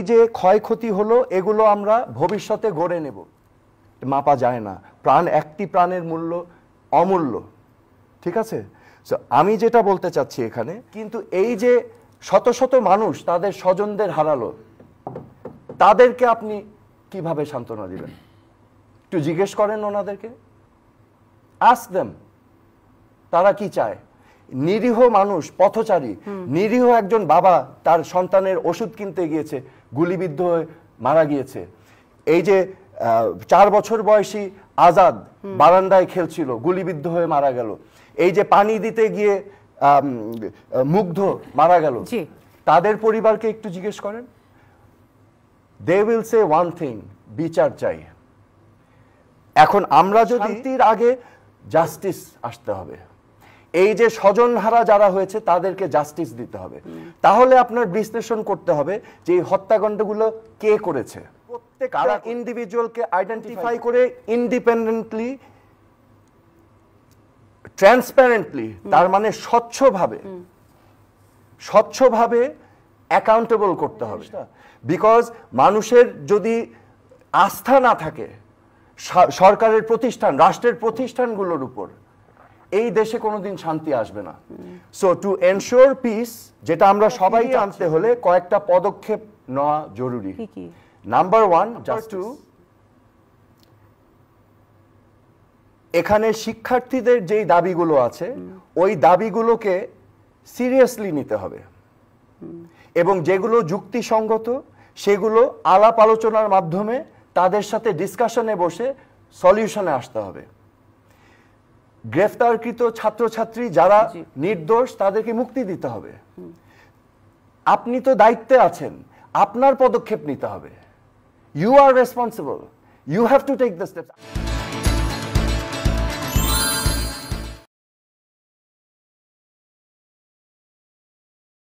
যে ক্ষয়ক্ষতি হলো এগুলো আমরা ভবিষ্যতে গড়ে নেব, মাপা যায় না। প্রাণ, একটি প্রাণের মূল্য অমূল্য, ঠিক আছে? সো আমি যেটা বলতে চাচ্ছি এখানে, কিন্তু এই যে শত শত মানুষ তাদের স্বজনদের হারালো, তাদেরকে আপনি কিভাবে সান্ত্বনা দিবেন? একটু জিজ্ঞেস করেন ওনাদেরকে, আস্ক দেম তারা কি চায়। নিরীহ মানুষ, পথচারী, নিরীহ একজন বাবা তার সন্তানের ওষুধ কিনতে গিয়েছে, গুলিবিদ্ধ হয়ে মারা গিয়েছে। এই যে 4 বছর বয়সী আজাদ বারান্দায় খেলছিল, গুলিবিদ্ধ হয়ে মারা গেল। এই যে পানি দিতে গিয়ে মুগ্ধ মারা গেল, তাদের পরিবারকে একটু জিজ্ঞেস করেন। They will say one thing, বিচার চাই। এখন আমরা যদি শান্তির আগে জাস্টিস আসতে হবে, এই যে স্বজনহারা যারা হয়েছে তাদেরকে জাস্টিস দিতে হবে। তাহলে আপনার বিশ্লেষণ করতে হবে যে এই হত্যাকাণ্ডগুলো কে করেছে। প্রত্যেকটা ইন্ডিভিজুয়ালকে আইডেন্টিফাই করে ইন্ডিপেন্ডেন্টলি, ট্রান্সপারেন্টলি, তার মানে স্বচ্ছভাবে অ্যাকাউন্টেবল করতে হবে। বিকজ মানুষের যদি আস্থা না থাকে সরকারের প্রতিষ্ঠান, রাষ্ট্রের প্রতিষ্ঠানগুলোর উপর, এই দেশে কোনোদিন শান্তি আসবে না। সো টু এনশিওর পিস, যেটা আমরা সবাই আনতে হলে কয়েকটা পদক্ষেপ নেওয়া জরুরি। নাম্বার 1, জাস্ট টু, এখানে শিক্ষার্থীদের যেই দাবিগুলো আছে ওই দাবিগুলোকে সিরিয়াসলি নিতে হবে, এবং যেগুলো যুক্তিসঙ্গত সেগুলো আলাপ আলোচনার মাধ্যমে তাদের সাথে ডিসকাশনে বসে সলিউশনে আসতে হবে। গ্রেফতারকৃত ছাত্রছাত্রী যারা নির্দোষ তাদেরকে মুক্তি দিতে হবে। আপনি তো দায়িত্বে আছেন, আপনার পদক্ষেপ নিতে হবে। You are responsible, you have to take the steps.